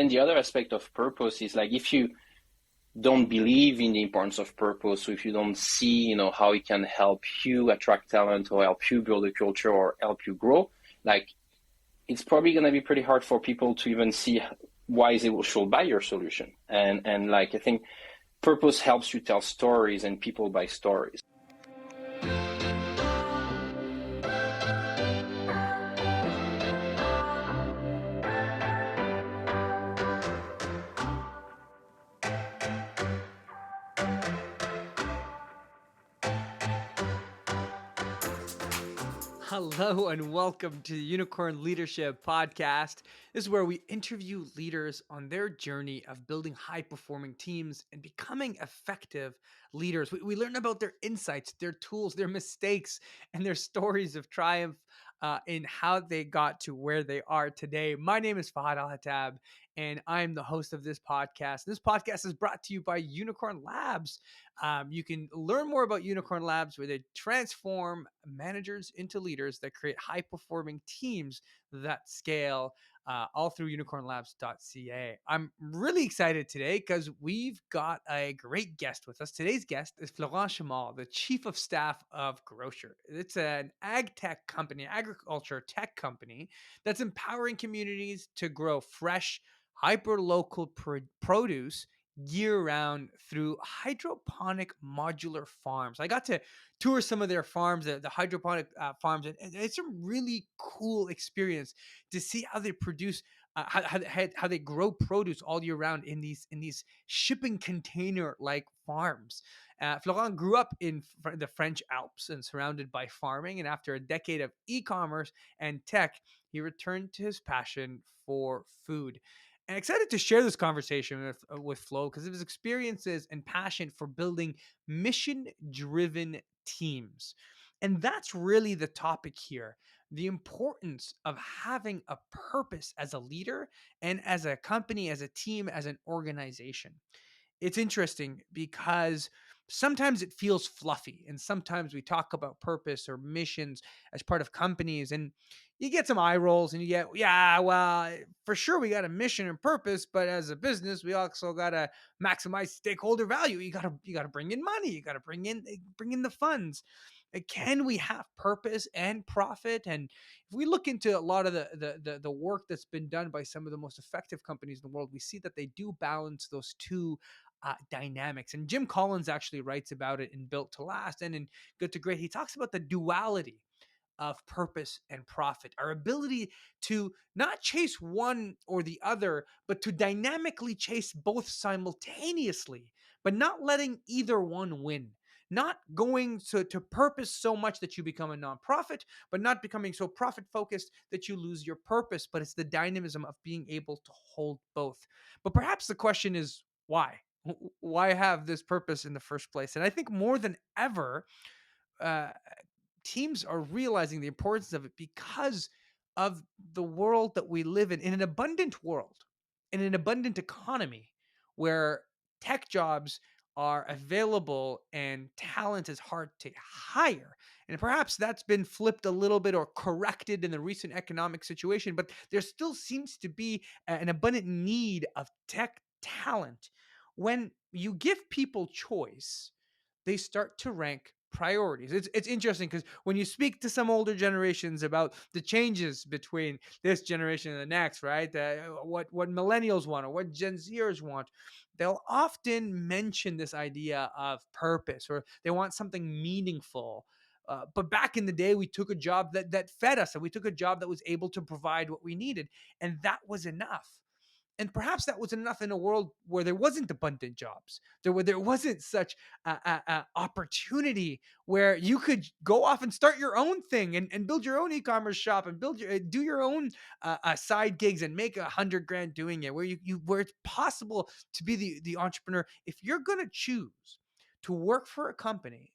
then the other aspect of purpose is like if you don't believe in the importance of purpose, so if you don't see, how it can help you attract talent or help you build a culture or help you grow, like it's probably going to be pretty hard for people to even see why they should buy your solution. And like I think purpose helps you tell stories and people buy stories. Hello and welcome to the Unicorn Leadership Podcast. This is where we interview leaders on their journey of building high-performing teams and becoming effective leaders. We learn about their insights, their tools, their mistakes, and their stories of triumph in how they got to where they are today. My name is Fahad Al-Hattab, and I'm the host of this podcast. This podcast is brought to you by Unicorn Labs. You can learn more about Unicorn Labs, where they transform managers into leaders that create high-performing teams that scale, all through unicornlabs.ca. I'm really excited today because we've got a great guest with us. Today's guest is Florent Schmahl, the Chief of Staff of Growcer. It's an agriculture tech company that's empowering communities to grow fresh, hyper-local produce year-round through hydroponic modular farms. I got to tour some of their farms, the hydroponic farms, and it's a really cool experience to see how they produce, how they grow produce all year round in these shipping container like farms. Florent grew up in the French Alps and surrounded by farming, and after a decade of e-commerce and tech, he returned to his passion for food. And excited to share this conversation with Flo because of his experiences and passion for building mission-driven teams. And that's really the topic here: the importance of having a purpose as a leader and as a company, as a team, as an organization. It's interesting because sometimes it feels fluffy, and sometimes we talk about purpose or missions as part of companies, and you get some eye rolls and you get, yeah, well, for sure we got a mission and purpose, but as a business we also got to maximize stakeholder value. You got to bring in money, you got to bring in the funds. Can we have purpose and profit? And if we look into a lot of the work that's been done by some of the most effective companies in the world, we see that they do balance those two dynamics. And Jim Collins actually writes about it in Built to Last and in Good to Great. He talks about the duality of purpose and profit, our ability to not chase one or the other, but to dynamically chase both simultaneously, but not letting either one win. Not going to purpose so much that you become a nonprofit, but not becoming so profit focused that you lose your purpose. But it's the dynamism of being able to hold both. But perhaps the question is why? Why have this purpose in the first place? And I think more than ever, uh, teams are realizing the importance of it because of the world that we live in an abundant world, in an abundant economy where tech jobs are available and talent is hard to hire. And perhaps that's been flipped a little bit or corrected in the recent economic situation, but there still seems to be an abundant need of tech talent. When you give people choice, they start to rank priorities. It's interesting because when you speak to some older generations about the changes between this generation and the next, right? What millennials want or what Gen Zers want, they'll often mention this idea of purpose, or they want something meaningful. But back in the day, we took a job that fed us, and we took a job that was able to provide what we needed, and that was enough. And perhaps that was enough in a world where there wasn't abundant jobs, where there wasn't such opportunity where you could go off and start your own thing and build your own e-commerce shop and do your own side gigs and make 100 grand doing it. Where it's possible to be the entrepreneur. If you're going to choose to work for a company,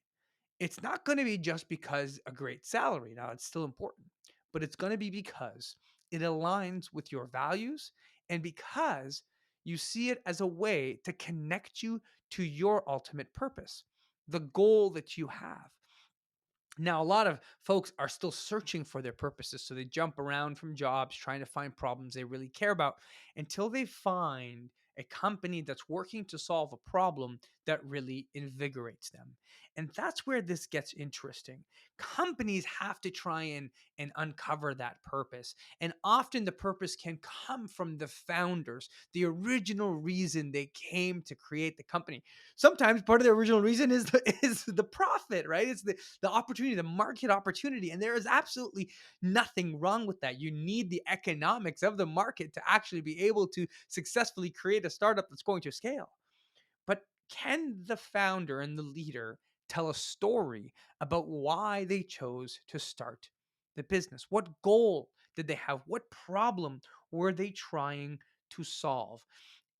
it's not going to be just because a great salary. Now, it's still important, but it's going to be because it aligns with your values and because you see it as a way to connect you to your ultimate purpose, the goal that you have. Now, a lot of folks are still searching for their purposes. So they jump around from jobs trying to find problems they really care about until they find a company that's working to solve a problem that really invigorates them. And that's where this gets interesting. Companies have to try and uncover that purpose. And often the purpose can come from the founders, the original reason they came to create the company. Sometimes part of the original reason is is the profit, right? It's the opportunity, the market opportunity. And there is absolutely nothing wrong with that. You need the economics of the market to actually be able to successfully create a startup that's going to scale. But can the founder and the leader tell a story about why they chose to start the business? What goal did they have? What problem were they trying to solve?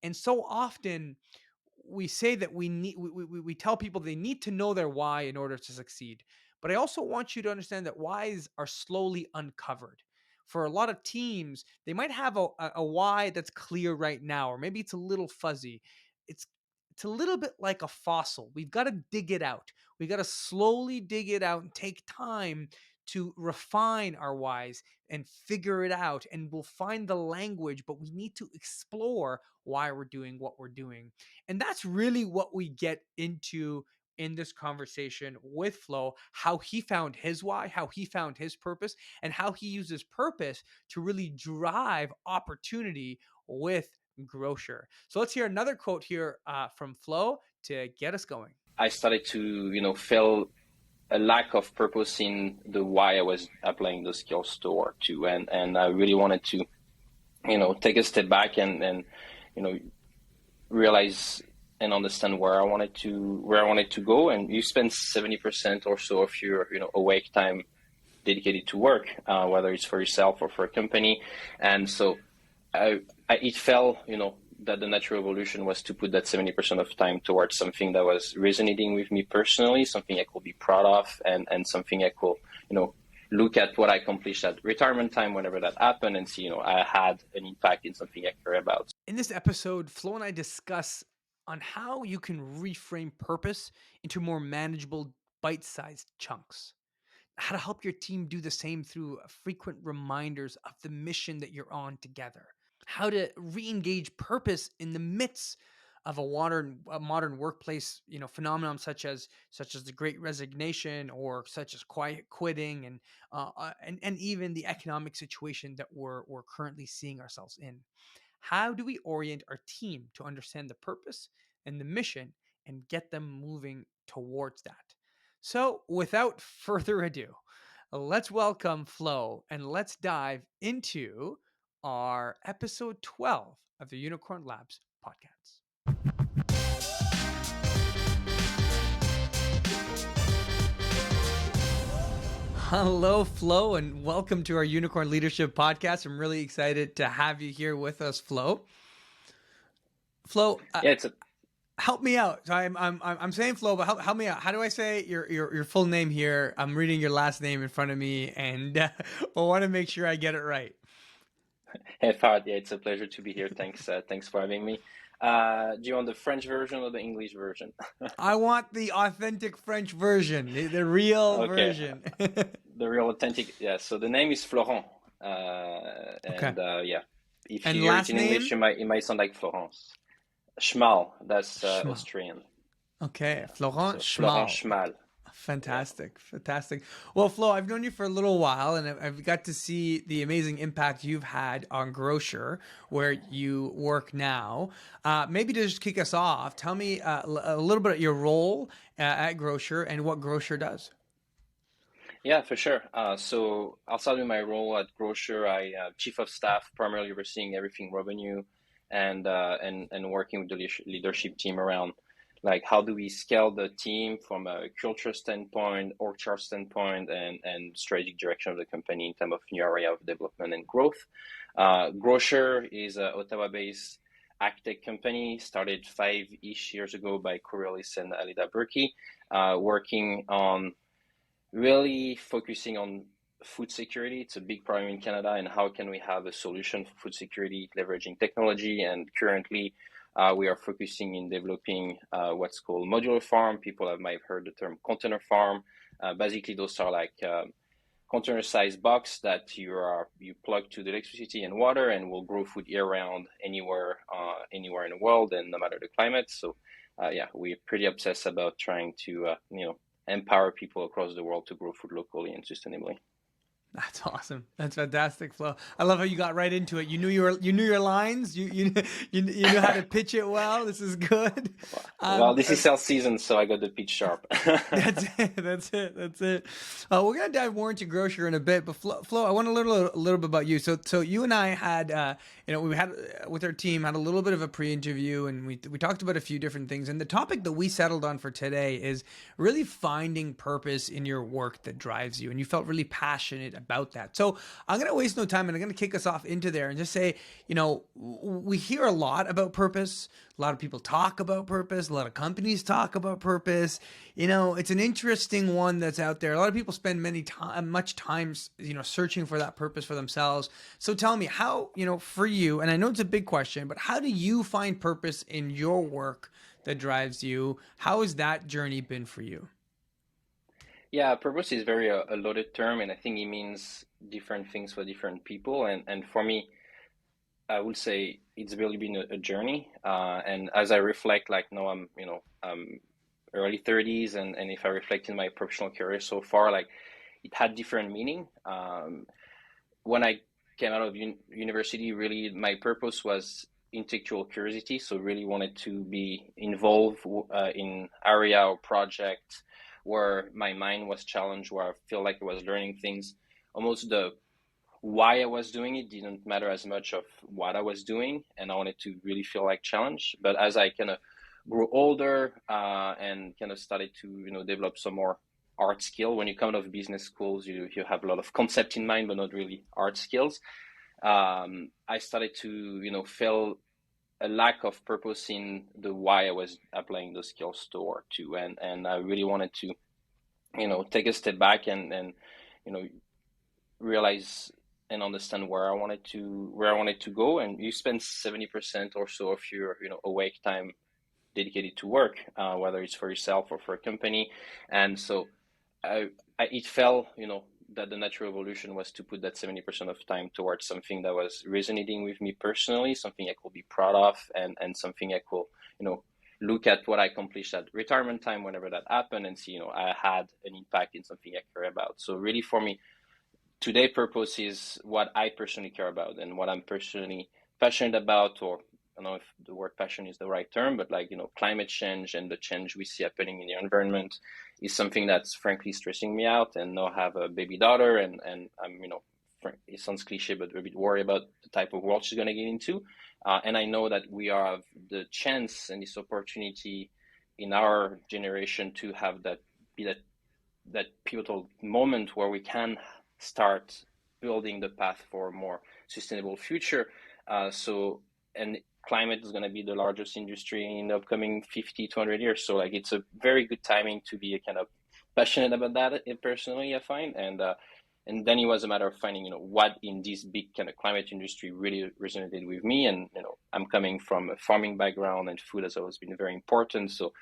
And so often we say that we tell people they need to know their why in order to succeed, but I also want you to understand that whys are slowly uncovered. For a lot of teams, they might have a why that's clear right now, or maybe it's a little fuzzy. It's it's a little bit like a fossil. We've got to dig it out. We got to slowly dig it out and take time to refine our whys and figure it out, and we'll find the language, but we need to explore why we're doing what we're doing. And that's really what we get into in this conversation with Flo, how he found his why, how he found his purpose, and how he uses purpose to really drive opportunity with Growcer. So let's hear another quote here from Flo to get us going. I started to, feel a lack of purpose in the why I was applying those skills toward to, and I really wanted to, take a step back and realize and understand where I wanted to go. And you spend 70% or so of your, awake time dedicated to work, whether it's for yourself or for a company. And so it felt, that the natural evolution was to put that 70% of time towards something that was resonating with me personally, something I could be proud of, and something I could, look at what I accomplished at retirement time, whenever that happened, and see, I had an impact in something I care about. In this episode, Flo and I discuss on how you can reframe purpose into more manageable, bite-sized chunks. How to help your team do the same through frequent reminders of the mission that you're on together. How to re-engage purpose in the midst of a modern workplace, phenomenon such as the Great Resignation, or such as quiet quitting, and even the economic situation that we're currently seeing ourselves in. How do we orient our team to understand the purpose and the mission and get them moving towards that? So, without further ado, let's welcome Flo and let's dive into our episode 12 of the Unicorn Labs podcast. Hello, Flo, and welcome to our Unicorn Leadership podcast. I'm really excited to have you here with us, Flo. Flo, Yeah, help me out. So I'm saying Flo, but help me out. How do I say your full name here? I'm reading your last name in front of me, and I want to make sure I get it right. Hey, Fahad, yeah, it's a pleasure to be here. Thanks for having me. Do you want the French version or the English version? I want the authentic French version, the real Okay, version. the real authentic. Yeah, so the name is Florent, Okay. yeah, if you And hear it last in English, name? it might sound like Florence. Schmal, that's Schmahl. Austrian. Okay. Yeah, Florent so Florent Schmahl. Schmal. Yeah. Fantastic. Fantastic. Well, Flo, I've known you for a little while, and I've got to see the amazing impact you've had on Growcer, where you work now. Maybe to just kick us off, tell me a little bit of your role at Growcer and what Growcer does. Yeah, for sure. So I'll start with my role at Growcer. I chief of staff, primarily overseeing everything revenue, and working with the leadership team around like how do we scale the team from a culture standpoint, org chart standpoint, and strategic direction of the company in terms of new area of development and growth. Growcer is a Ottawa-based ag-tech company started 5-ish years ago by Coriolis and Alida Berkey, working on really focusing on food security. It's a big problem in Canada, and how can we have a solution for food security leveraging technology? And currently, we are focusing in developing what's called modular farm. People might have heard the term container farm, Basically, those are like container-sized box that you plug to the electricity and water, and will grow food year-round anywhere in the world, and no matter the climate. So, yeah, we're pretty obsessed about trying to empower people across the world to grow food locally and sustainably. That's awesome. That's fantastic, Flo. I love how you got right into it. You knew your lines. You knew how to pitch it well. This is good. Well, this is sales season, so I got the pitch sharp. That's it. That's it. We're gonna dive more into grocer in a bit, but Flo, I want to learn a little bit about you. So you and I had, we had with our team had a little bit of a pre-interview, and we talked about a few different things. And the topic that we settled on for today is really finding purpose in your work that drives you, and you felt really passionate about that. So I'm gonna waste no time, and I'm gonna kick us off into there and just say, we hear a lot about purpose. A lot of people talk about purpose. A lot of companies talk about purpose. It's an interesting one that's out there. A lot of people spend much time, searching for that purpose for themselves. So tell me how, for you, and I know it's a big question, but how do you find purpose in your work that drives you? How has that journey been for you? Yeah, purpose is very a loaded term, and I think it means different things for different people. And for me, I would say it's really been a journey. And as I reflect, like now I'm early 30s, and if I reflect in my professional career so far, like it had different meaning. When I came out of university, really my purpose was intellectual curiosity. So really wanted to be involved in area or project where my mind was challenged, where I feel like I was learning things. Almost the why I was doing it didn't matter as much of what I was doing, and I wanted to really feel like challenge. But as I kind of grew older and kind of started to develop some more art skill, when you come out of business schools, you have a lot of concept in mind, but not really art skills. I started to feel a lack of purpose in the why I was applying those skills to, and I really wanted to take a step back and realize and understand where I wanted to go. And you spend 70% or so of your awake time dedicated to work, whether it's for yourself or for a company. And so it felt that the natural evolution was to put that 70% of time towards something that was resonating with me personally, something I could be proud of, and something I could look at what I accomplished at retirement time whenever that happened, and see I had an impact in something I care about. So really for me today, purpose is what I personally care about and what I'm personally passionate about. Or I don't know if the word passion is the right term, but like climate change and the change we see happening in the environment is something that's frankly stressing me out. And now I have a baby daughter, and I'm it sounds cliche, but a bit worried about the type of world she's going to get into. And I know that we have the chance and this opportunity in our generation to have that pivotal moment where we can start building the path for a more sustainable future. And climate is going to be the largest industry in the upcoming 50 to 100 years. So like it's a very good timing to be kind of passionate about that personally, I find. And then it was a matter of finding, what in this big kind of climate industry really resonated with me. And, I'm coming from a farming background, and food has always been very important. So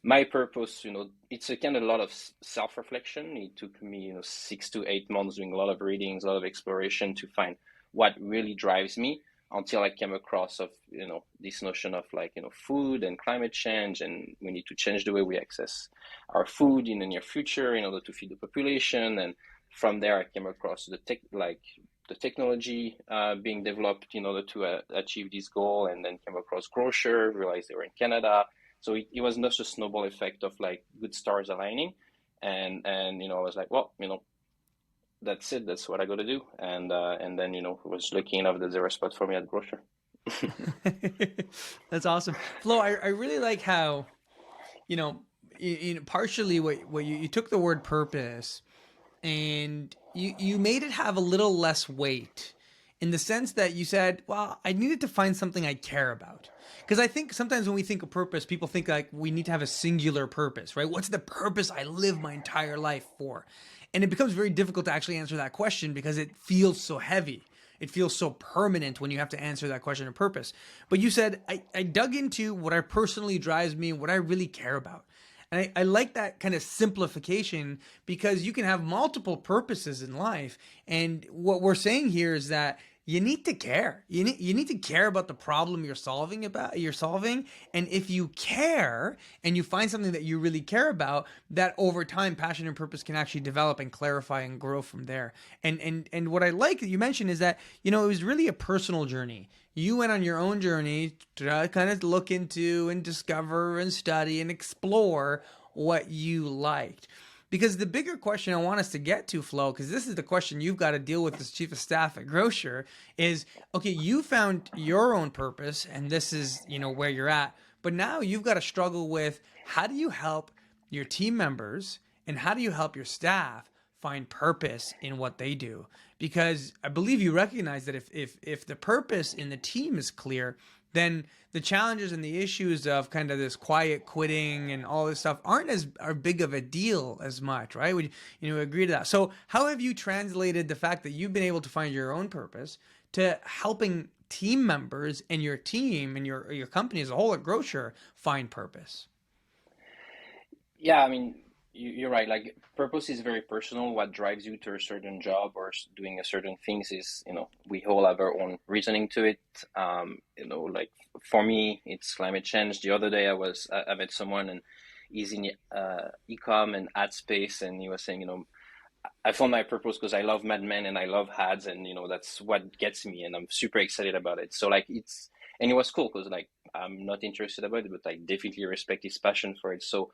my purpose, it's a kind of a lot of self-reflection. It took me, 6 to 8 months doing a lot of readings, a lot of exploration to find what really drives me, until I came across of, this notion of like, food and climate change, and we need to change the way we access our food in the near future in order to feed the population. And from there, I came across the technology being developed in order to achieve this goal, and then came across Growcer, realized they were in Canada. So it was not a snowball effect of like good stars aligning. And I was like, well, that's it. That's what I got to do. And then, was lucky enough that there was a spot for me at Growcer. That's awesome. Flo, I really like how, partially what you took the word purpose and you made it have a little less weight, in the sense that you said, well, I needed to find something I care about. Because I think sometimes when we think of purpose, people think like we need to have a singular purpose, right? What's the purpose I live my entire life for? And it becomes very difficult to actually answer that question, because it feels so heavy. It feels so permanent when you have to answer that question of purpose. But you said, I dug into what personally drives me and what I really care about. And I like that kind of simplification because you can have multiple purposes in life. And what we're saying here is that you need to care. You need to care about the problem you're solving. And if you care and you find something that you really care about, that over time passion and purpose can actually develop and clarify and grow from there. And what I like that you mentioned is that, it was really a personal journey. You went on your own journey to kind of look into and discover and study and explore what you liked. Because the bigger question I want us to get to, Flo, because this is the question you've got to deal with as chief of staff at Growcer, is okay, you found your own purpose and this is, where you're at. But now you've got to struggle with how do you help your team members and how do you help your staff find purpose in what they do? Because I believe you recognize that if the purpose in the team is clear, then the challenges and the issues of kind of this quiet quitting and all this stuff aren't as are big of a deal as much, right? Would you agree to that? So how have you translated the fact that you've been able to find your own purpose to helping team members and your team and your company as a whole at Growcer find purpose? Yeah, I mean, you're right. Like, purpose is very personal. What drives you to a certain job or doing a certain things is, we all have our own reasoning to it. Like for me, it's climate change. The other day, I met someone and he's in ecom and ad space, and he was saying, I found my purpose because I love Mad Men and I love ads, and that's what gets me, and I'm super excited about it. So like and it was cool because like I'm not interested about it, but I definitely respect his passion for it. So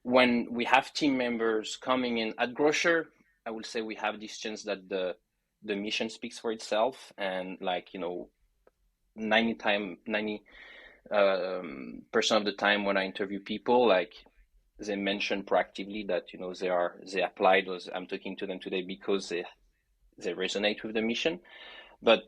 when we have team members coming in at Growcer, I would say we have this chance that the mission speaks for itself, and like 90 percent of the time when I interview people, like they mention proactively that they applied. I'm talking to them today because they resonate with the mission. But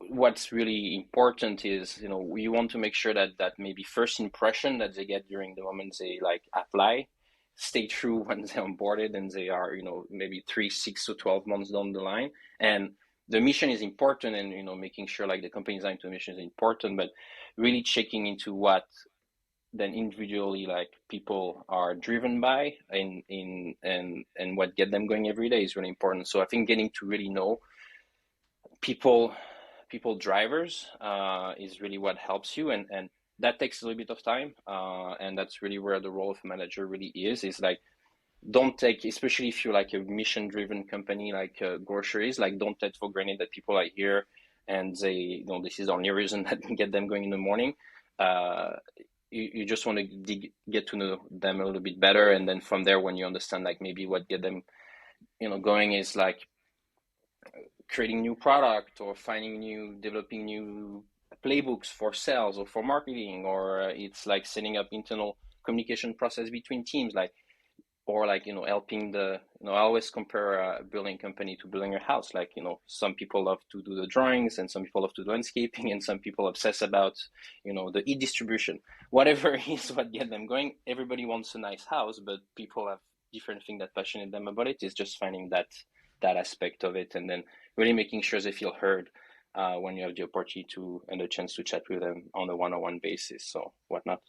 what's really important is we want to make sure that maybe first impression that they get during the moment they like apply stay true when they're onboarded and they are maybe 3, 6 to 12 months down the line. And the mission is important, and making sure like the company's line to mission is important, but really checking into what then individually like people are driven by and what get them going every day is really important. So I think getting to really know people drivers is really what helps you, and that takes a little bit of time, and that's really where the role of a manager really is like, don't take, especially if you're like a mission driven company like groceries, like don't take for granted that people are here and they this is the only reason that get them going in the morning. You just want to get to know them a little bit better, and then from there, when you understand like maybe what get them going is like creating new product or developing new playbooks for sales or for marketing, or it's like setting up internal communication process between teams, like, or like helping I always compare a building company to building a house. Like some people love to do the drawings and some people love to do landscaping and some people obsess about the e-distribution, whatever is what get them going. Everybody wants a nice house, but people have different things that passionate them about it. Is just finding that aspect of it, and then really making sure they feel heard when you have the opportunity to and the chance to chat with them on a one-on-one basis, so whatnot.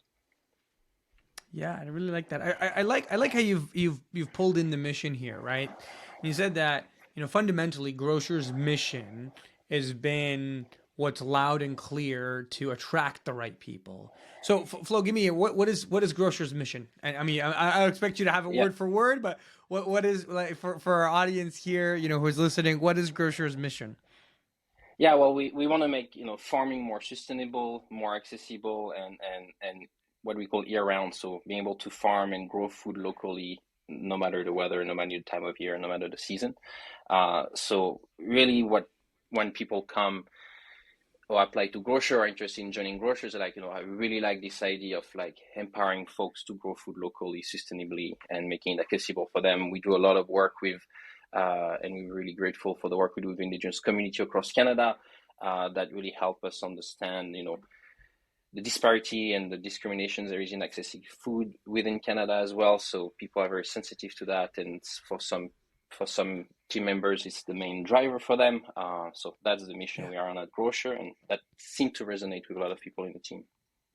Yeah, I really like that. I like how you've pulled in the mission here, right? And you said that fundamentally, Grocer's mission has been what's loud and clear to attract the right people. So, Flo, give me what is Grocer's mission? I mean, I expect you to have it Yeah. word for word, but what is like for our audience here, who's listening? What is Grocer's mission? Yeah, well, we want to make farming more sustainable, more accessible, and what we call year round. So being able to farm and grow food locally, no matter the weather, no matter the time of year, no matter the season. So really, when people come or apply to Grocer or are interested in joining Grocers, like I really like this idea of like empowering folks to grow food locally, sustainably, and making it accessible for them. We do a lot of work with and we're really grateful for the work we do with Indigenous community across Canada that really help us understand, the disparity and the discriminations there is in accessing food within Canada as well. So people are very sensitive to that, and for some team members, it's the main driver for them. So that's the mission Yeah. we are on at Growcer, and that seemed to resonate with a lot of people in the team.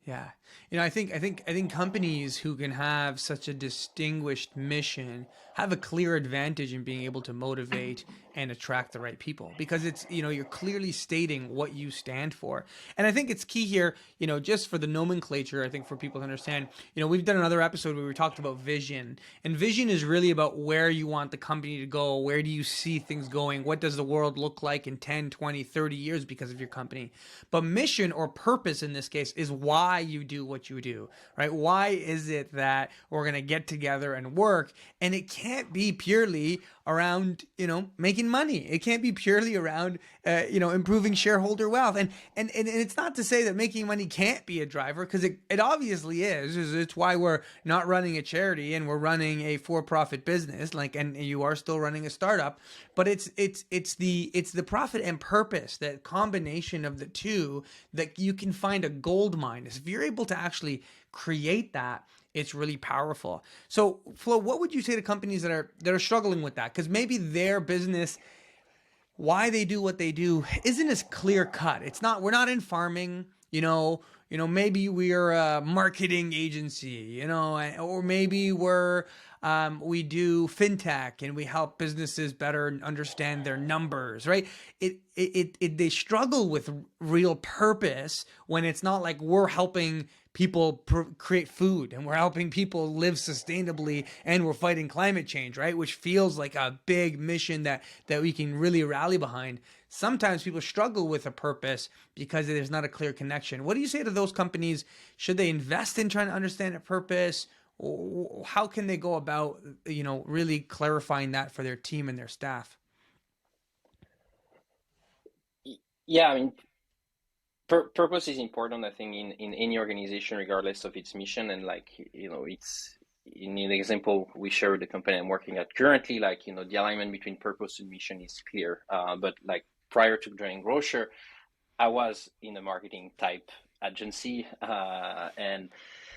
Yeah. I think companies who can have such a distinguished mission have a clear advantage in being able to motivate and attract the right people, because it's, you're clearly stating what you stand for. And I think it's key here, just for the nomenclature, I think for people to understand, we've done another episode where we talked about vision, and vision is really about where you want the company to go, where do you see things going, what does the world look like in 10, 20, 30 years because of your company. But mission, or purpose in this case, is why you do what you do, right? Why is it that we're going to get together and work? And it can't be purely around, making money. It can't be purely around, improving shareholder wealth. And it's not to say that making money can't be a driver, because it obviously is. It's why we're not running a charity and we're running a for-profit business, and you are still running a startup. But it's the profit and purpose, that combination of the two, that you can find a gold mine. If you're able to actually create that, it's really powerful. So, Flo, what would you say to companies that are struggling with that? Because maybe their business, why they do what they do, isn't as clear cut. It's not. We're not in farming. Maybe we're a marketing agency. Or maybe we do fintech and we help businesses better understand their numbers, right? They struggle with real purpose when it's not like we're helping people create food and we're helping people live sustainably and we're fighting climate change, right? Which feels like a big mission that we can really rally behind. Sometimes people struggle with a purpose because there's not a clear connection. What do you say to those companies? Should they invest in trying to understand a purpose? How can they go about, really clarifying that for their team and their staff? Yeah, I mean, purpose is important, I think, in any organization, regardless of its mission. And it's in the example we share with the company I'm working at currently, the alignment between purpose and mission is clear. But prior to joining Growcer, I was in a marketing type agency, and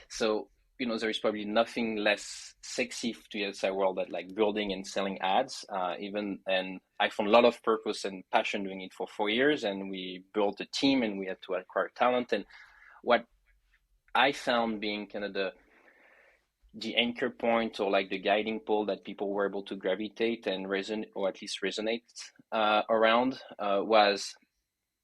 so there is probably nothing less sexy to the outside world than building and selling ads. And I found a lot of purpose and passion doing it for 4 years, and we built a team and we had to acquire talent. And what I found being kind of the anchor point, or the guiding pole that people were able to gravitate and resonate, or at least resonate around, was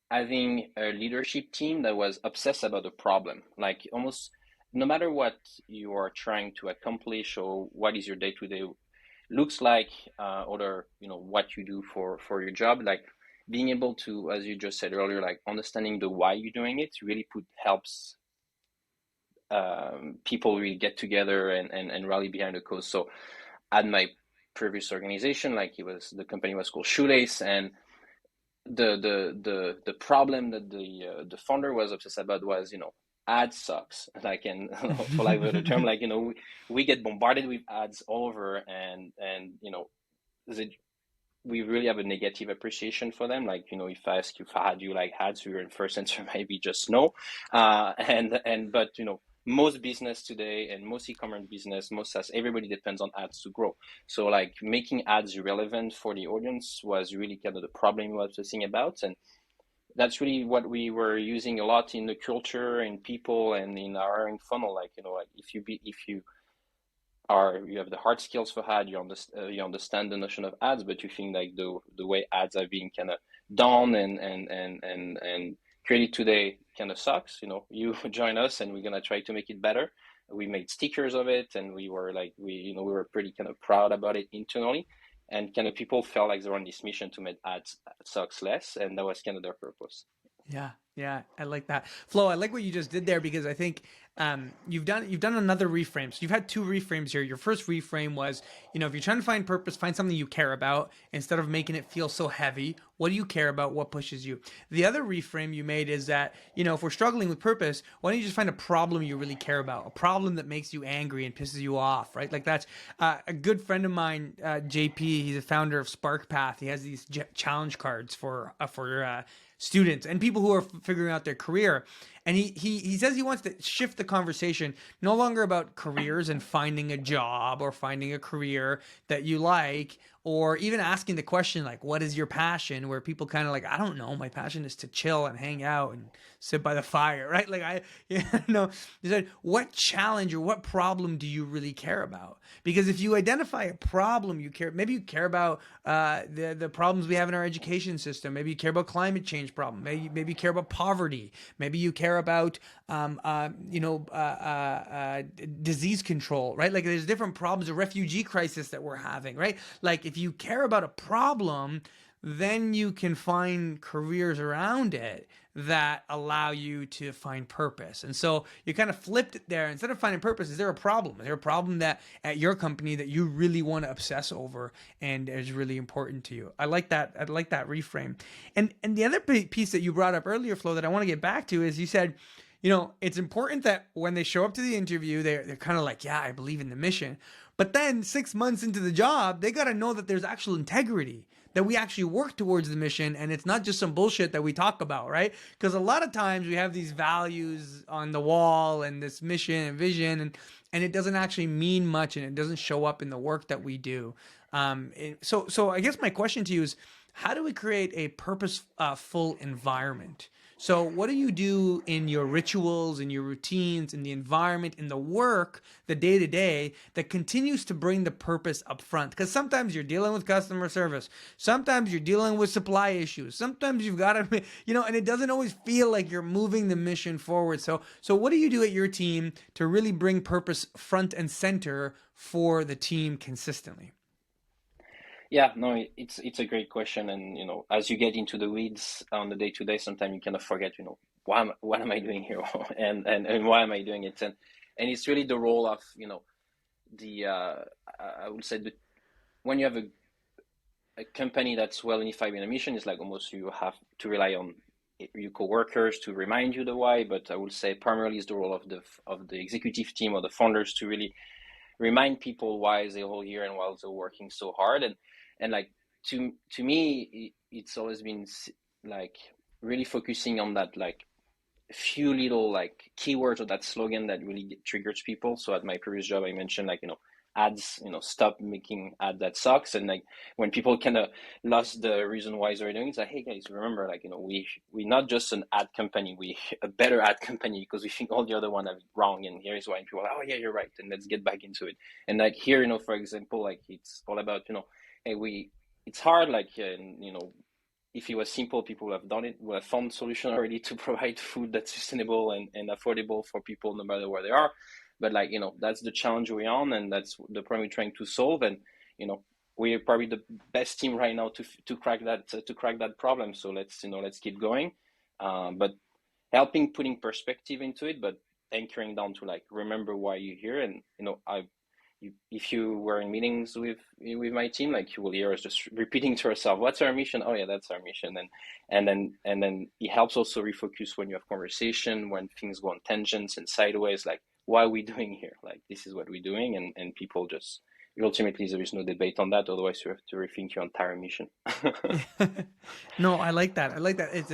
having a leadership team that was obsessed about the problem. Almost no matter what you are trying to accomplish or what is your day-to-day looks like, or what you do for your job, being able to, as you just said earlier, understanding the why you're doing it really helps people really get together and rally behind the cause. So at my previous organization, the company was called Shoelace, and the problem that the founder was obsessed about was, ad sucks. And for lack of a better term, we get bombarded with ads all over, and we really have a negative appreciation for them. If I ask you, Fahad, do you like ads? Your first answer might be just no. But most business today, and most e-commerce business, most SaaS, everybody depends on ads to grow. So making ads relevant for the audience was really kind of the problem we were obsessing about. And that's really what we were using a lot in the culture, in people, and in our hiring funnel. If you have the hard skills for ad, you understand the notion of ads, but you think the way ads are being kind of done and created today kind of sucks. You join us and we're gonna try to make it better. We made stickers of it, and we were we were pretty kind of proud about it internally, and kind of people felt like they were on this mission to make ads sucks less, and that was kind of their purpose. Yeah, I like that, Flo. I like what you just did there, because I think you've done another reframe. So you've had two reframes here. Your first reframe was, if you're trying to find purpose, find something you care about instead of making it feel so heavy. What do you care about? What pushes you? The other reframe you made is that, if we're struggling with purpose, why don't you just find a problem you really care about, a problem that makes you angry and pisses you off, right? That's a good friend of mine, JP. He's a founder of SparkPath. He has these challenge cards for students and people who are figuring out their career. And he says he wants to shift the conversation no longer about careers and finding a job or finding a career that you like, or even asking the question like, what is your passion, where people kind of like, I don't know, my passion is to chill and hang out and sit by the fire, right? Like you know, he said, what challenge or what problem do you really care about? Because if you identify a problem you care, maybe you care about the problems we have in our education system, maybe you care about climate change problem, maybe you care about poverty, maybe you care about disease control, right? Like there's different problems, a refugee crisis that we're having, right? Like if you care about a problem, then you can find careers around it that allow you to find purpose. And so you kind of flipped it there. Instead of finding purpose, is there a problem? Is there a problem that at your company that you really want to obsess over and is really important to you? I like that. I like that reframe. And the other piece that you brought up earlier, Flo, that I want to get back to is you said, you know, it's important that when they show up to the interview, they're kind of like, yeah, I believe in the mission. But then 6 months into the job, they got to know that there's actual integrity, that we actually work towards the mission and it's not just some bullshit that we talk about, right? Because a lot of times we have these values on the wall and this mission and vision, and it doesn't actually mean much and it doesn't show up in the work that we do. So I guess my question to you is, how do we create a purposeful environment? So what do you do in your rituals, in your routines, in the environment, in the work, the day-to-day that continues to bring the purpose up front? Because sometimes you're dealing with customer service. Sometimes you're dealing with supply issues. Sometimes you've got to, you know, and it doesn't always feel like you're moving the mission forward. So what do you do at your team to really bring purpose front and center for the team consistently? Yeah, no, it's a great question, and as you get into the weeds on the day to day, sometimes you kind of forget, what am I doing here, and why am I doing it, and it's really the role of the I would say that when you have a company that's well unified in a mission, it's like almost you have to rely on your co-workers to remind you the why, but I would say primarily is the role of the executive team or the founders to really remind people why they're all here and why they're working so hard, and like to me it's always been like really focusing on that like few little like keywords or that slogan that really triggers people. So at my previous job I mentioned like ads, stop making ad that sucks, and like when people kind of lost the reason why they're doing it, it's like, hey guys, remember, like we're not just an ad company, we a better ad company because we think all the other one are wrong, and here is why. And people are like, oh yeah, you're right, and let's get back into it. And like here, for example, like it's all about hey, it's hard, like if it was simple, people would have done it, would have found solution already to provide food that's sustainable and affordable for people no matter where they are. But like that's the challenge we're on, and that's the problem we're trying to solve. And we're probably the best team right now to crack that problem. So let's keep going. But helping putting perspective into it, but anchoring down to like remember why you're here. And if you were in meetings with my team, like you will hear us just repeating to ourselves, what's our mission? Oh yeah, that's our mission. And then it helps also refocus when you have conversation, when things go on tangents and sideways, like why are we doing here? Like this is what we're doing, and people just ultimately there is no debate on that. Otherwise, you have to rethink your entire mission. No, I like that. I like that. It's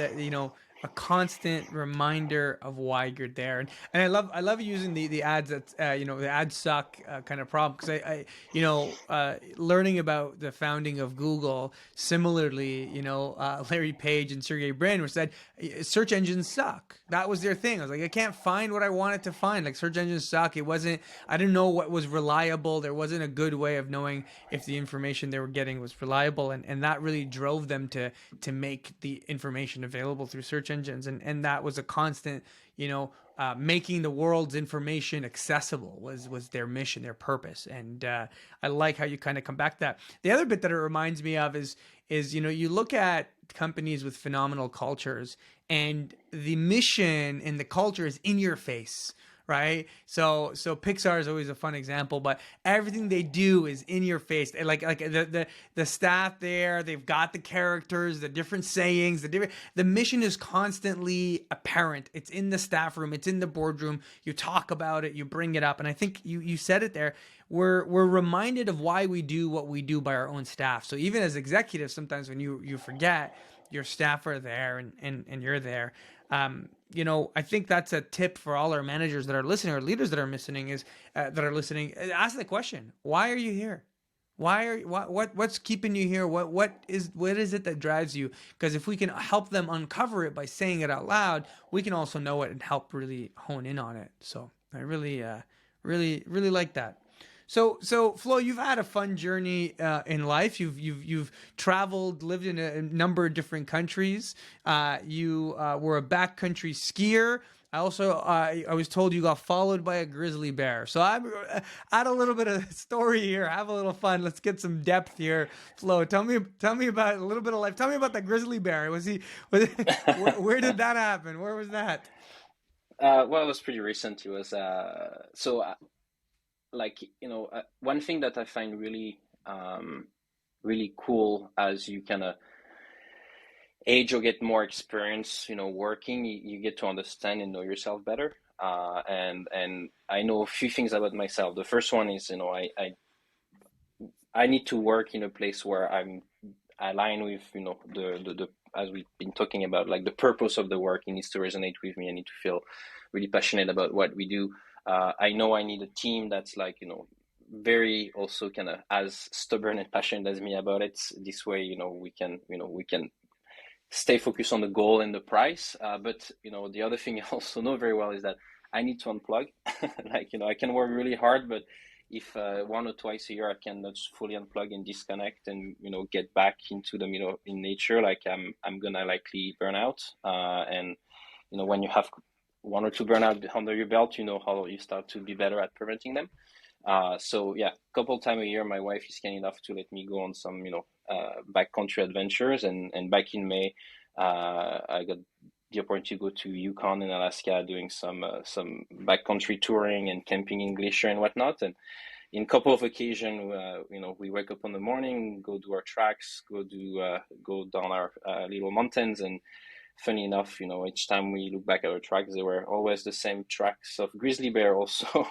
a constant reminder of why you're there, and I love using the ads that the ads suck kind of problem, because I learning about the founding of Google, similarly, Larry Page and Sergey Brin said search engines suck. That was their thing. I was like, I can't find what I wanted to find. Like search engines suck. I didn't know what was reliable. There wasn't a good way of knowing if the information they were getting was reliable, and that really drove them to make the information available through search engines, and that was a constant, making the world's information accessible was their mission, their purpose. And I like how you kind of come back to that. The other bit that it reminds me of is you look at companies with phenomenal cultures, and the mission and the culture is in your face, right? So Pixar is always a fun example, but everything they do is in your face. Like the staff there, they've got the characters, the different sayings, the mission is constantly apparent. It's in the staff room, it's in the boardroom. You talk about it, you bring it up, and I think you said it there. We're reminded of why we do what we do by our own staff. So even as executives, sometimes when you forget, your staff are there and you're there. I think that's a tip for all our managers that are listening, or leaders that are listening, ask the question: why are you here? What's keeping you here? What is it that drives you? Because if we can help them uncover it by saying it out loud, we can also know it and help really hone in on it. So I really like that. So Flo, you've had a fun journey in life. You've traveled, lived in a number of different countries. You were a backcountry skier. I was told you got followed by a grizzly bear. So add a little bit of story here. Have a little fun. Let's get some depth here, Flo. Tell me about a little bit of life. Tell me about the grizzly bear. Where did that happen? Where was that? Well, it was pretty recent. It was one thing that I find really cool as you kind of age or get more experience, working, you get to understand and know yourself better. And I know a few things about myself. The first one is, I need to work in a place where I'm aligned with, the as we've been talking about, like the purpose of the work. It needs to resonate with me. I need to feel really passionate about what we do. I know I need a team that's like, very also kind of as stubborn and passionate as me about it. This way, we can stay focused on the goal and the price. But the other thing I also know very well is that I need to unplug. Like, I can work really hard, but if one or twice a year I cannot fully unplug and disconnect and get back into the in nature, like I'm gonna likely burn out. And when you have one or two burnout under your belt, you know how you start to be better at preventing them. So yeah, a couple times a year, my wife is kind enough to let me go on some, backcountry adventures. And back in May, I got the opportunity to go to Yukon and Alaska, doing some backcountry touring and camping in glacier and whatnot. And in a couple of occasions, we wake up in the morning, go do our tracks, go down our little mountains. And funny enough, each time we look back at our tracks, they were always the same tracks of grizzly bear, also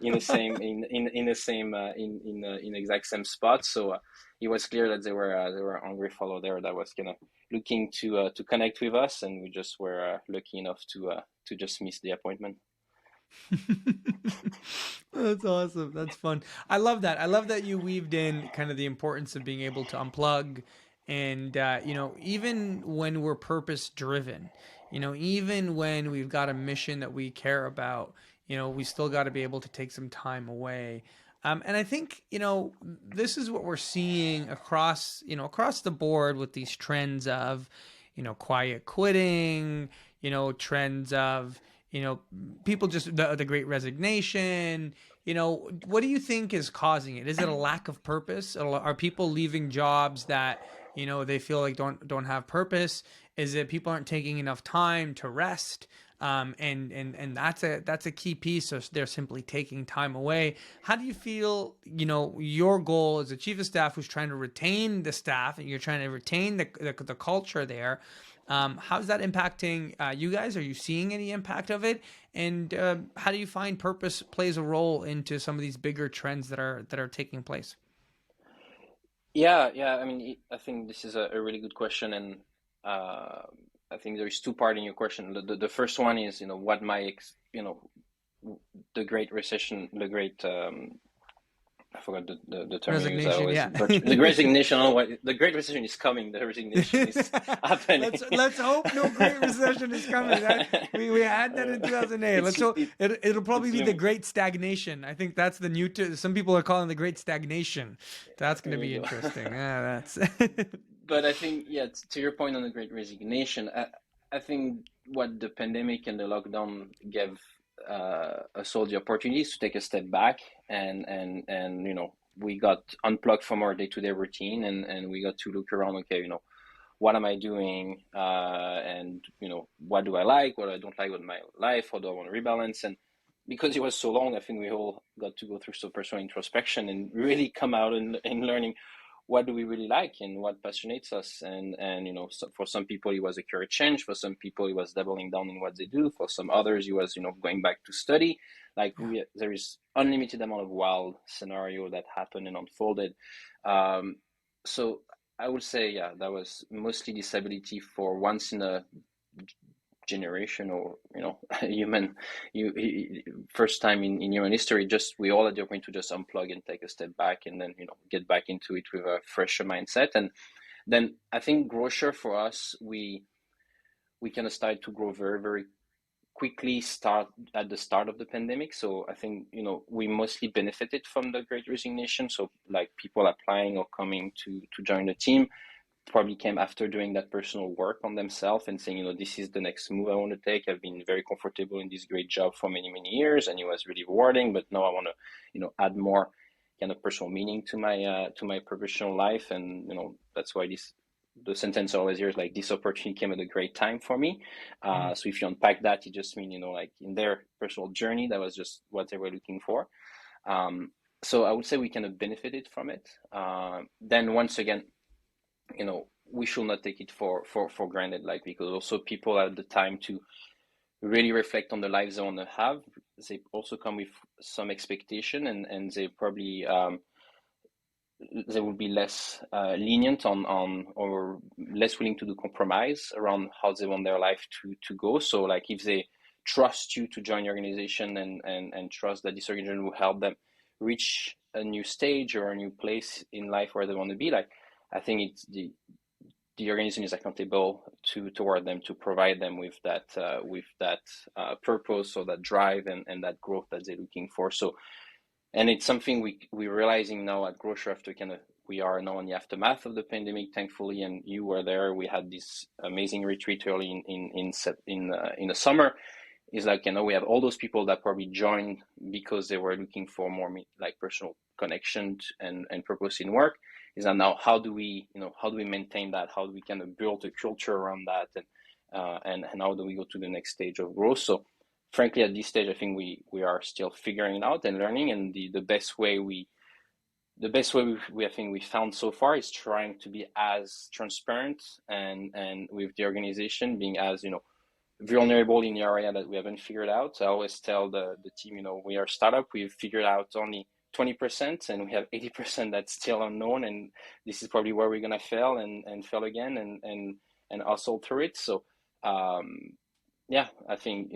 in the same in the same in exact same spot. So it was clear that they were a hungry fellow there that was kind of looking to connect with us, and we just were lucky enough to just miss the appointment. That's awesome. That's fun. I love that. I love that you weaved in kind of the importance of being able to unplug. And, even when we're purpose driven, even when we've got a mission that we care about, we still got to be able to take some time away. And I think, this is what we're seeing across the board with these trends of, quiet quitting, trends of, people just the great resignation. What do you think is causing it? Is it a lack of purpose? Are people leaving jobs that they feel like don't have purpose? Is it people aren't taking enough time to rest? And that's a key piece. So they're simply taking time away. How do you feel? Your goal as a chief of staff who's trying to retain the staff, and you're trying to retain the culture there. How's that impacting you guys? Are you seeing any impact of it? And how do you find purpose plays a role into some of these bigger trends that are taking place? Yeah. I mean, I think this is a really good question, and uh, I think there's two part in your question. The first one is, what my the Great Recession, the Great I forgot the term you use. I Resignation, always yeah. the resignation. Oh, the Great Recession is coming. The resignation is happening. Let's hope no great recession is coming. That we had that in 2008. it's Let's hope it'll probably it's be the great stagnation. I think that's the new. Some people are calling the great stagnation. That's going to there be you go. interesting. Yeah, that's. But I think, yeah, to your point on the Great Resignation, I think what the pandemic and the lockdown gave us all the opportunities to take a step back, and we got unplugged from our day-to-day routine, and we got to look around. Okay, what am I doing, and what do I like, what I don't like with my life, how do I want to rebalance. And because it was so long, I think we all got to go through some personal introspection and really come out and learning what do we really like and what passionates us. And so for some people it was a career change, for some people it was doubling down in what they do, for some others it was going back to study. Like, Yeah. there is unlimited amount of wild scenario that happened and unfolded. So I would say, yeah, that was mostly disability for once in a generation, or human, first time in human history, just we all had the opportunity to just unplug and take a step back, and then get back into it with a fresher mindset. And then I think Growcer, for us, we kind of started to grow very, very quickly start at the start of the pandemic. So I think, we mostly benefited from the Great Resignation. So like people applying or coming to join the team probably came after doing that personal work on themselves and saying, this is the next move I want to take. I've been very comfortable in this great job for many, many years, and it was really rewarding, but now I want to, add more kind of personal meaning to my professional life. And, that's why the sentence always here is like, this opportunity came at a great time for me. So if you unpack that, it just means, like in their personal journey, that was just what they were looking for. So I would say we kind of benefited from it. Then once again, we should not take it for granted, like, because also people have the time to really reflect on the lives they want to have. They also come with some expectation, and they probably they will be less lenient on or less willing to do compromise around how they want their life to go. So like if they trust you to join your organization and trust that this organization will help them reach a new stage or a new place in life where they want to be, like, I think it's the organization is accountable toward them to provide them with that purpose or that drive and that growth that they're looking for. So, and it's something we're realizing now at Growcer after we are now in the aftermath of the pandemic, thankfully, and you were there. We had this amazing retreat early in the summer. Is like, we have all those people that probably joined because they were looking for more like personal connection and purpose in work. Is that now how do we maintain that? How do we kind of build a culture around that? And how do we go to the next stage of growth? So frankly, at this stage, I think we are still figuring it out and learning. And the best way we I think we found so far is trying to be as transparent and with the organization being as, vulnerable in the area that we haven't figured out. So I always tell the team, we are a startup. We've figured out only 20%, and we have 80% that's still unknown. And this is probably where we're gonna fail and fail again and hustle through it. So yeah, I think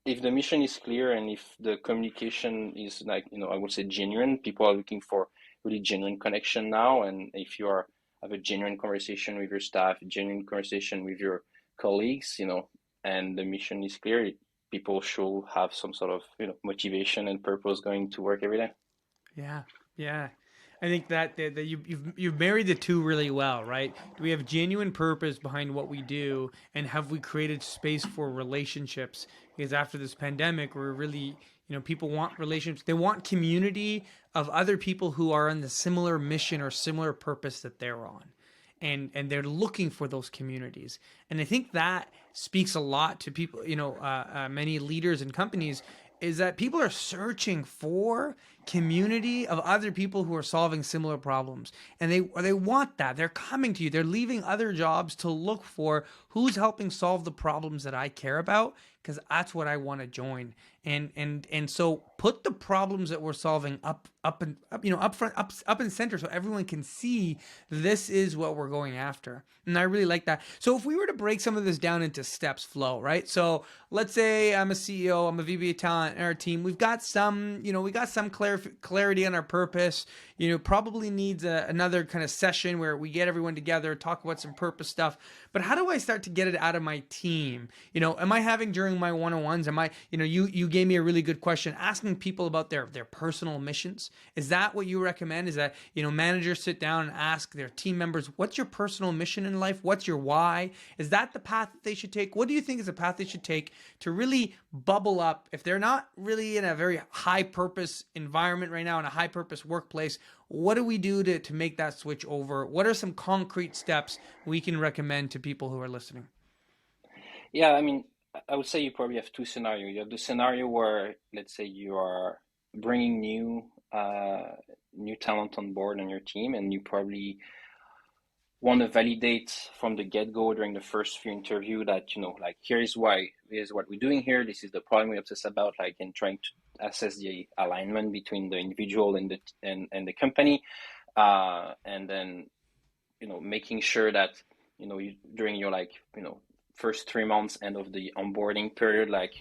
if the mission is clear and if the communication is like, I would say genuine, people are looking for really genuine connection now. And if you have a genuine conversation with your staff, a genuine conversation with your colleagues, and the mission is clear, people should have some sort of, motivation and purpose going to work every day. Yeah. I think that you've married the two really well, right? Do we have genuine purpose behind what we do, and have we created space for relationships? Because after this pandemic, we're really, people want relationships. They want community of other people who are on the similar mission or similar purpose that they're on. And they're looking for those communities. And I think that speaks a lot to people, many leaders and companies, is that people are searching for community of other people who are solving similar problems. And they want that. They're coming to you. They're leaving other jobs to look for who's helping solve the problems that I care about, because that's what I want to join. And so put the problems that we're solving up front, up in center, so everyone can see this is what we're going after. And I really like that. So if we were to break some of this down into steps, Flo, right? So let's say I'm a CEO, I'm a VP of talent in our team. We've got some, clarity on our purpose. Probably needs another kind of session where we get everyone together, talk about some purpose stuff. But how do I start to get it out of my team? Am I having during my one-on-ones? Am I, you gave me a really good question, asking people about their personal missions. Is that what you recommend? Is that, managers sit down and ask their team members, what's your personal mission in life? What's your why? Is that the path that they should take? What do you think is the path they should take to really bubble up if they're not really in a very high purpose environment right now, in a high purpose workplace? What do we do to make that switch over? What are some concrete steps we can recommend to people who are listening? Yeah, I mean, I would say you probably have two scenarios. You have the scenario where, let's say, you are bringing new talent on board on your team, and you probably want to validate from the get-go during the first few interview that, like, here's what we're doing here. This is the problem we're obsessed about, like, and trying to assess the alignment between the individual and the company, and then, making sure that, during your, like, first 3 months, end of the onboarding period, like,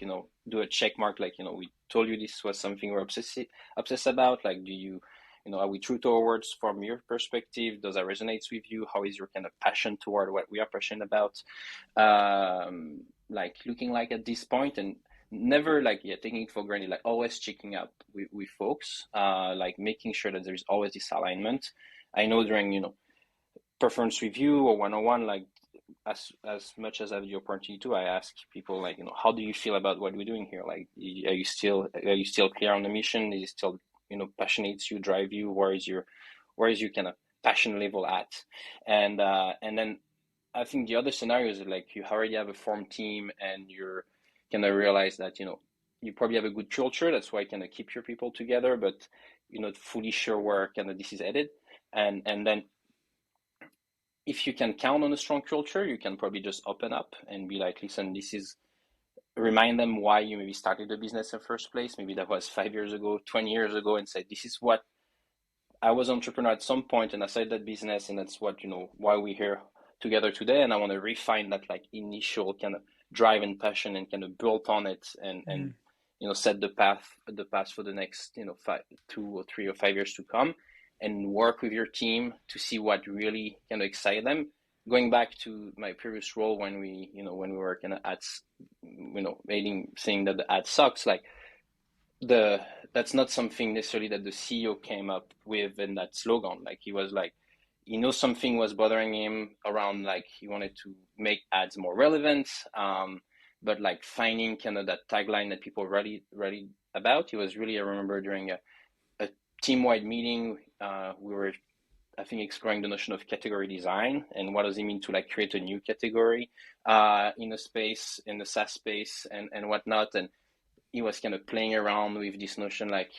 do a check mark, like, we told you this was something we're obsessed about. Like, are we true to our words from your perspective? Does that resonate with you? How is your kind of passion toward what we are passionate about? Like looking like at this point, and never like taking it for granted, like always checking up with folks, like making sure that there's always this alignment. I know during performance review or one-on-one, like as much as I have the opportunity to, I ask people like, how do you feel about what we're doing here? Like, are you still clear on the mission? Is it still passionates you, drive you? Where is your kind of passion level at? And then I think the other scenario is like you already have a formed team and you're gonna realize that you probably have a good culture. That's why kind of keep your people together, but you're not fully sure where kind of this is headed. And then if you can count on a strong culture, you can probably just open up and be like, listen, remind them why you maybe started the business in the first place. Maybe that was 5 years ago, 20 years ago, and say, this is what I was an entrepreneur at some point and I started that business, and that's what, why we're here together today. And I want to refine that like initial kind of drive and passion and kind of build on it and set the path for the next 2 or 3 or 5 years to come, and work with your team to see what really kind of excite them. Going back to my previous role when we were kind of ads, saying that the ad sucks, like that's not something necessarily that the CEO came up with in that slogan. Like he was like, something was bothering him around, like he wanted to make ads more relevant, but like finding kind of that tagline that people really about. He was really, I remember during a team-wide meeting, we were, I think, exploring the notion of category design and what does it mean to like create a new category in a space, in the SaaS space and whatnot. And he was kind of playing around with this notion, like,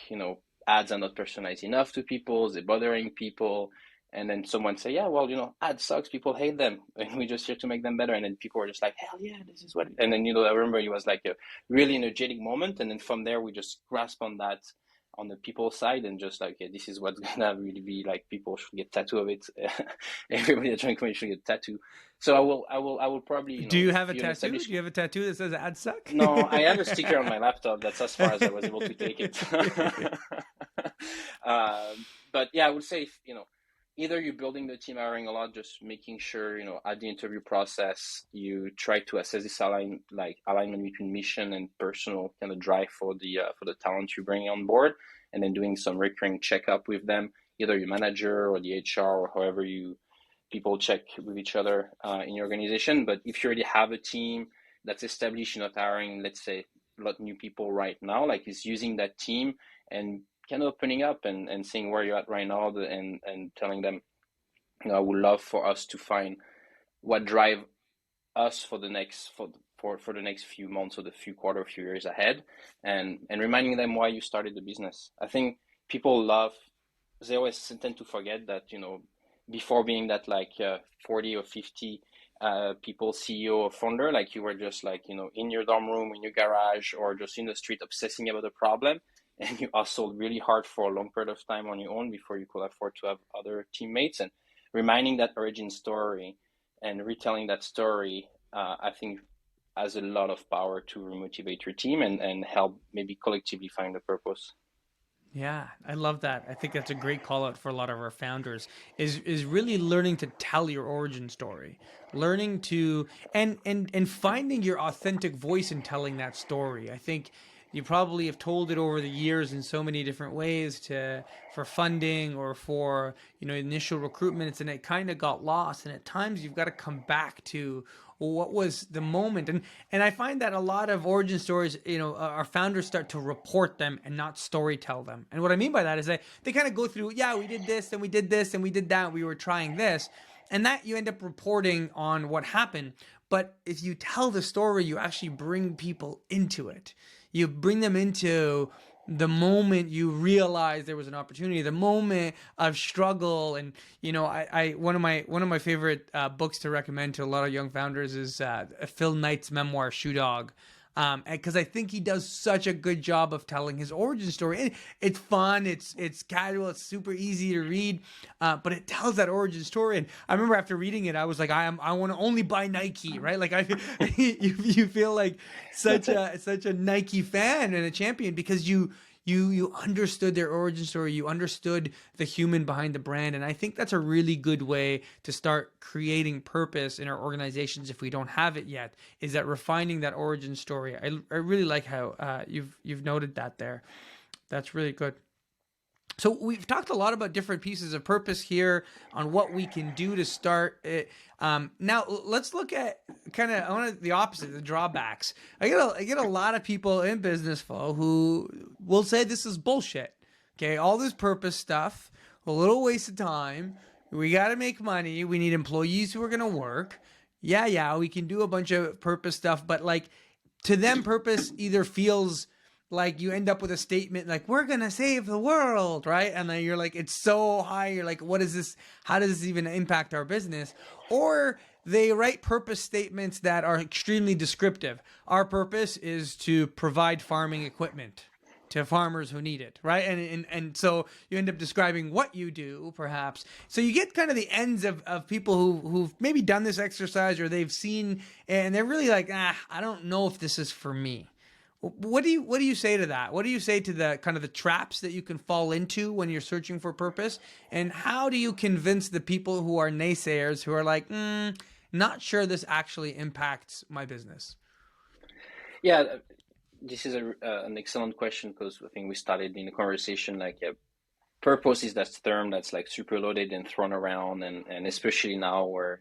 ads are not personalized enough to people, they're bothering people. And then someone say, yeah, well, ads sucks, people hate them, and we're just here to make them better. And then people were just like, hell yeah, this is what. And then, I remember it was like a really energetic moment. And then from there, we just grasp on that on the people side and just like, this is what's gonna really be like, people should get tattoo of it. Everybody at Joint Community should get tattoo. So I will probably, Do you have a tattoo? Do you have a tattoo that says ads suck? No, I have a sticker on my laptop. That's as far as I was able to take it. But yeah, I would say, either you're building the team, hiring a lot, just making sure, at the interview process, you try to assess this alignment between mission and personal kind of drive for the talent you're bringing on board, and then doing some recurring checkup with them, either your manager or the HR or however people check with each other in your organization. But if you already have a team that's established, you're not hiring, let's say, a lot of new people right now, like it's using that team and kind of opening up and seeing where you're at right now and telling them, I would love for us to find what drive us for the next for the next few months or the few years ahead, and reminding them why you started the business. I think people they always tend to forget that, before being that like 40 or 50 people CEO or founder, like you were just like, in your dorm room, in your garage, or just in the street obsessing about a problem. And you hustled really hard for a long period of time on your own before you could afford to have other teammates. And reminding that origin story and retelling that story, I think has a lot of power to remotivate your team and help maybe collectively find a purpose. Yeah, I love that. I think that's a great call out for a lot of our founders is really learning to tell your origin story, learning to and finding your authentic voice in telling that story. I think you probably have told it over the years in so many different ways for funding or for initial recruitments, and it kind of got lost. And at times you've got to come back to, well, what was the moment? And I find that a lot of origin stories, our founders start to report them and not story tell them. And what I mean by that is they kind of go through, yeah, we did this and we did this and we did that, we were trying this, and that you end up reporting on what happened. But if you tell the story, you actually bring people into it. You bring them into the moment you realize there was an opportunity, the moment of struggle. And I one of my favorite books to recommend to a lot of young founders is Phil Knight's memoir Shoe Dog. Because I think he does such a good job of telling his origin story. It's fun, it's casual, it's super easy to read, but it tells that origin story. And I remember after reading it, I was like, I want to only buy Nike, right? Like you feel like That's it. such a Nike fan and a champion because you understood their origin story, you understood the human behind the brand, and I think that's a really good way to start creating purpose in our organizations if we don't have it yet, is that refining that origin story. I really like how you've noted that there. That's really good. So we've talked a lot about different pieces of purpose here on what we can do to start it. Now let's look at kind of, I want the opposite, the drawbacks. I get a lot of people in business flow who will say this is bullshit. Okay, all this purpose stuff, a little waste of time. We got to make money. We need employees who are going to work. Yeah, we can do a bunch of purpose stuff, but like to them, purpose either feels like you end up with a statement like we're gonna save the world, right? And then you're like, it's so high, you're like, what is this, how does this even impact our business? Or they write purpose statements that are extremely descriptive. Our purpose is to provide farming equipment to farmers who need it, right? And so you end up describing what you do, perhaps. So you get kind of the ends of people who've maybe done this exercise or they've seen, and they're really like, I don't know if this is for me. What do you say to that? What do you say to the kind of the traps that you can fall into when you're searching for purpose? And how do you convince the people who are naysayers who are like, not sure this actually impacts my business? Yeah, this is an excellent question because I think we started in the conversation like purpose is that term that's like super loaded and thrown around, and especially now where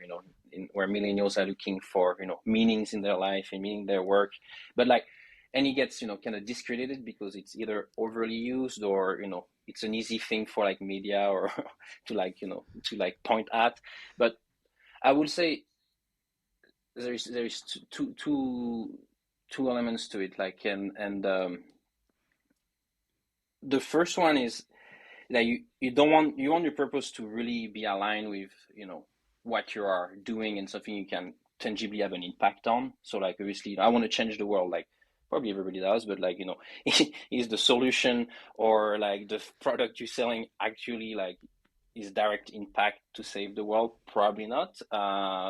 where millennials are looking for meanings in their life and meaning in their work, but like and it gets kind of discredited because it's either overly used or it's an easy thing for like media or to like to like point at. But I would say there is two elements to it, like and the first one is that you don't want you want your purpose to really be aligned with what you are doing and something you can tangibly have an impact on. So like obviously I want to change the world, like probably everybody does, but like is the solution or like the product you're selling actually like is direct impact to save the world? Probably not.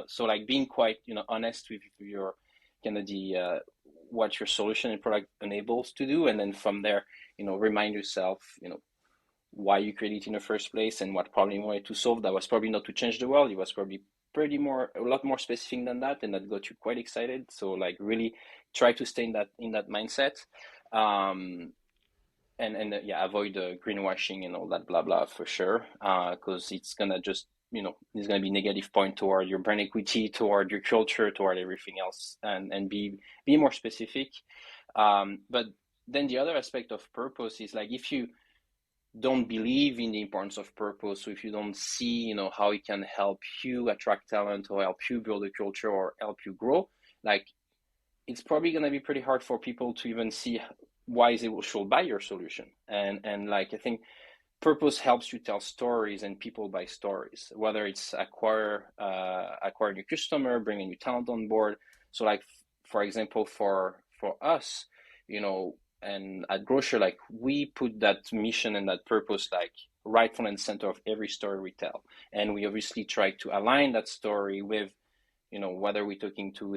So like being quite honest with your kind of the what your solution and product enables to do, and then from there remind yourself why you created it in the first place and what problem you wanted to solve. That was probably not to change the world. It was probably a lot more specific than that, and that got you quite excited. So like really try to stay in that mindset, and yeah, avoid the greenwashing and all that blah blah for sure, because it's gonna just there's gonna be negative point toward your brand equity, toward your culture, toward everything else, and be more specific. But then the other aspect of purpose is like if you don't believe in the importance of purpose, so if you don't see how it can help you attract talent or help you build a culture or help you grow, like it's probably going to be pretty hard for people to even see why they should buy your solution. And like I think purpose helps you tell stories, and people buy stories, whether it's acquire new customer, bring a new talent on board. So like for example, for us, and at Growcer, like we put that mission and that purpose like right front and center of every story we tell, and we obviously try to align that story with whether we're talking to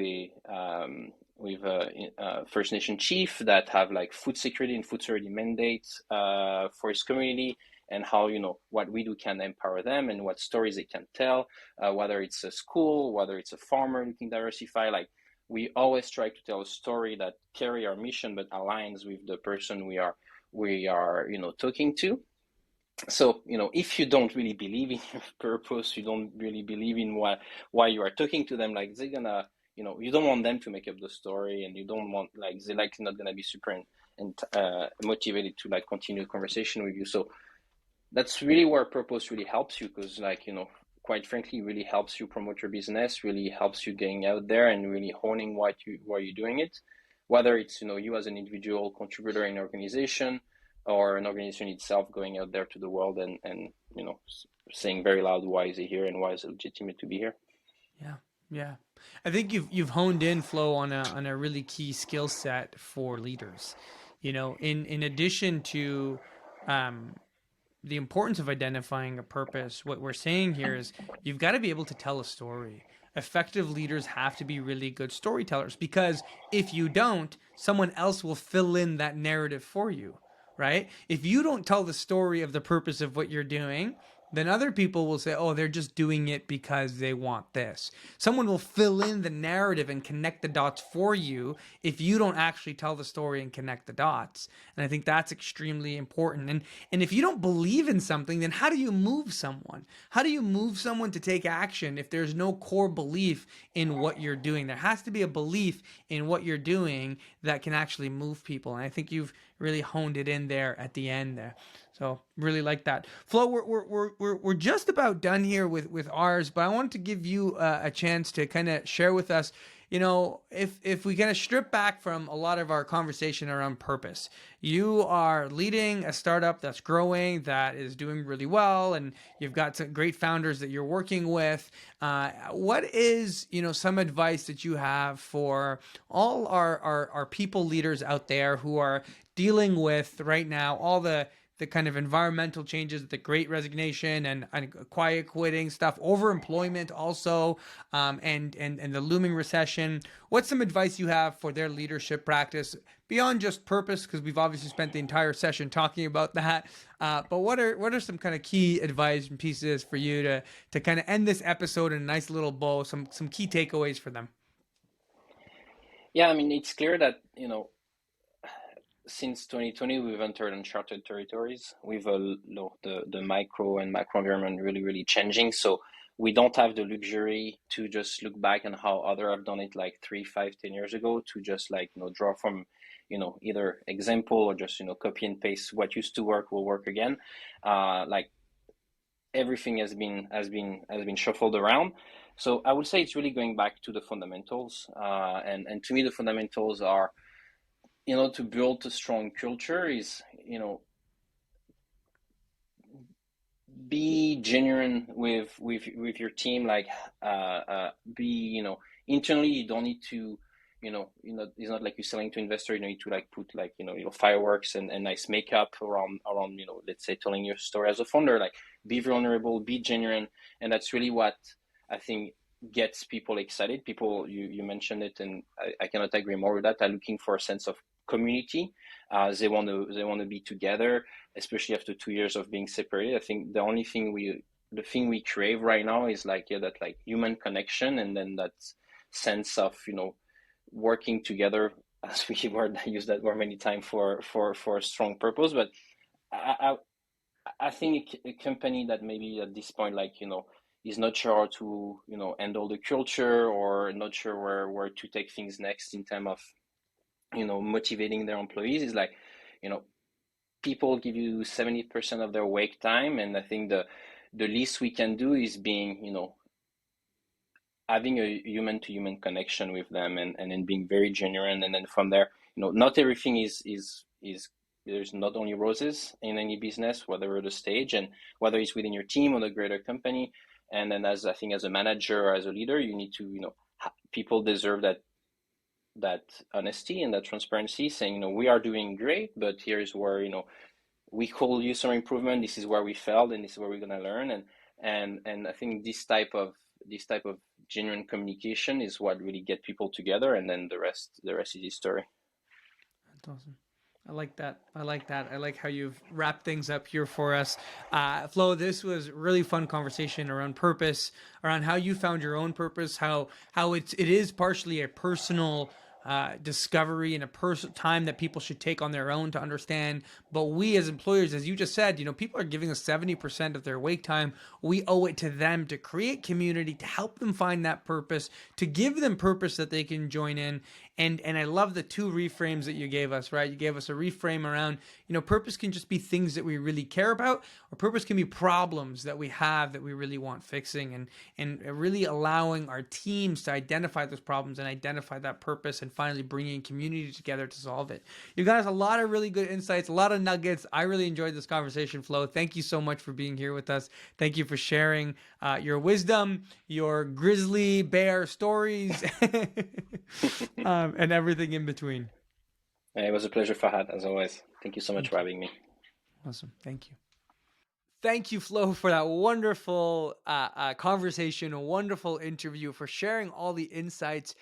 with a First Nation chief that have like food security and food security mandates for his community, and how what we do can empower them and what stories they can tell, whether it's a school, whether it's a farmer looking to diversify. Like we always try to tell a story that carry our mission but aligns with the person we are talking to. So if you don't really believe in your purpose, you don't really believe in why you are talking to them, like they're gonna you don't want them to make up the story, and you don't want like they're like not gonna be super and motivated to like continue the conversation with you. So that's really where purpose really helps you, because like quite frankly really helps you promote your business, really helps you getting out there and really honing why you're doing it, whether it's you as an individual contributor in an organization or an organization itself going out there to the world and saying very loud why is it here and why is it legitimate to be here. Yeah. Yeah. I think you've honed in, Flo, on a really key skill set for leaders. In addition to um the importance of identifying a purpose, what we're saying here is you've got to be able to tell a story. Effective leaders have to be really good storytellers, because if you don't, someone else will fill in that narrative for you, right? If you don't tell the story of the purpose of what you're doing, then other people will say, oh, they're just doing it because they want this. Someone will fill in the narrative and connect the dots for you if you don't actually tell the story and connect the dots. And I think that's extremely important. And if you don't believe in something, then how do you move someone? How do you move someone to take action if there's no core belief in what you're doing? There has to be a belief in what you're doing that can actually move people. And I think you've really honed it in there at the end there. So really like that. Flo, we're just about done here with ours, but I wanted to give you a chance to kind of share with us, if we kind of strip back from a lot of our conversation around purpose. You are leading a startup that's growing, that is doing really well, and you've got some great founders that you're working with. What is, some advice that you have for all our people leaders out there who are dealing with right now all the kind of environmental changes, the great resignation and quiet quitting stuff, overemployment also, and the looming recession? What's some advice you have for their leadership practice beyond just purpose? Because we've obviously spent the entire session talking about that. But what are some kind of key advice and pieces for you to kind of end this episode in a nice little bow, some key takeaways for them? Yeah, I mean, it's clear that, since 2020, we've entered uncharted territories with the micro and macro environment really changing. So we don't have the luxury to just look back on how others have done it like 3, 5, 10 years ago, to just draw from either example or just copy and paste what used to work will work again. Like everything has been shuffled around. So I would say it's really going back to the fundamentals. And to me, the fundamentals are, to build a strong culture is, be genuine with your team. Like, be, internally, you don't need to, it's not like you're selling to investor. You don't need to like put like, fireworks and nice makeup around, let's say, telling your story as a founder. Like, be vulnerable, be genuine. And that's really what I think gets people excited. People, you mentioned it, and I cannot agree more with that, are looking for a sense of community. They want to be together, especially after 2 years of being separated. I think the thing we crave right now is like, that like human connection, and then that sense of working together, as we use that word many times for a strong purpose. But I think a company that maybe at this point, like, is not sure how to handle the culture, or not sure where to take things next in terms of motivating their employees, is like, people give you 70% of their wake time, and I think the least we can do is being having a human to human connection with them, and then being very genuine. And then from there, not everything is there's not only roses in any business, whatever the stage, and whether it's within your team or the greater company. And then as a manager or as a leader, you need to, people deserve that honesty and that transparency, saying, we are doing great, but here's where, we could use some improvement. This is where we failed, and this is where we're going to learn. And I think this type of genuine communication is what really get people together, and then the rest is history. That's awesome. I like that. I like how you've wrapped things up here for us. Flo, this was really fun conversation around purpose, around how you found your own purpose, how it is partially a personal discovery and a personal time that people should take on their own to understand. But we as employers, as you just said, people are giving us 70% of their wake time. We owe it to them to create community, to help them find that purpose, to give them purpose that they can join in. And I love the two reframes that you gave us, right? You gave us a reframe around, purpose can just be things that we really care about, or purpose can be problems that we have that we really want fixing, and really allowing our teams to identify those problems and identify that purpose, and finally bringing community together to solve it. You guys, a lot of really good insights, a lot of nuggets. I really enjoyed this conversation, Flo. Thank you so much for being here with us. Thank you for sharing your wisdom, your grizzly bear stories, and everything in between. It was a pleasure, Fahad, as always. Thank you so much Thank for you. having me. Awesome. Thank you. Thank you, Flo, for that wonderful conversation, a wonderful interview, for sharing all the insights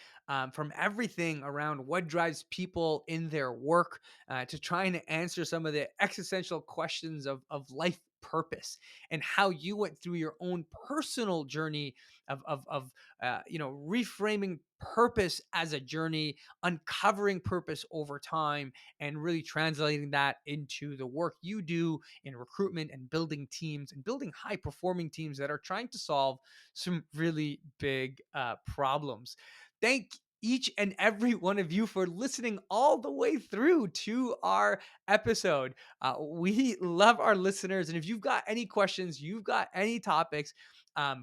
from everything around what drives people in their work, to trying to answer some of the existential questions of life purpose, and how you went through your own personal journey of reframing purpose as a journey, uncovering purpose over time, and really translating that into the work you do in recruitment and building teams and building high performing teams that are trying to solve some really big problems. Thank each and every one of you for listening all the way through to our episode. We love our listeners. And if you've got any questions, you've got any topics,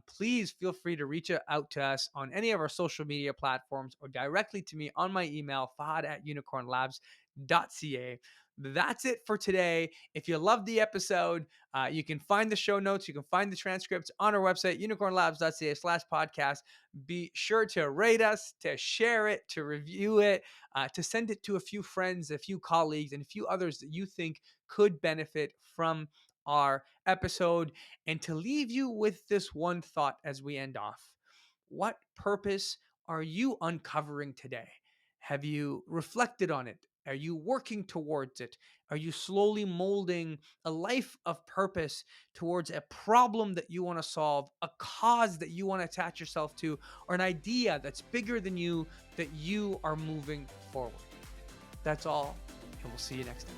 please feel free to reach out to us on any of our social media platforms, or directly to me on my email, fahad@unicornlabs.ca. That's it for today. If you loved the episode, you can find the show notes. You can find the transcripts on our website, unicornlabs.ca/podcast. Be sure to rate us, to share it, to review it, to send it to a few friends, a few colleagues, and a few others that you think could benefit from our episode. And to leave you with this one thought as we end off: what purpose are you uncovering today? Have you reflected on it? Are you working towards it? Are you slowly molding a life of purpose towards a problem that you want to solve, a cause that you want to attach yourself to, or an idea that's bigger than you that you are moving forward? That's all, and we'll see you next time.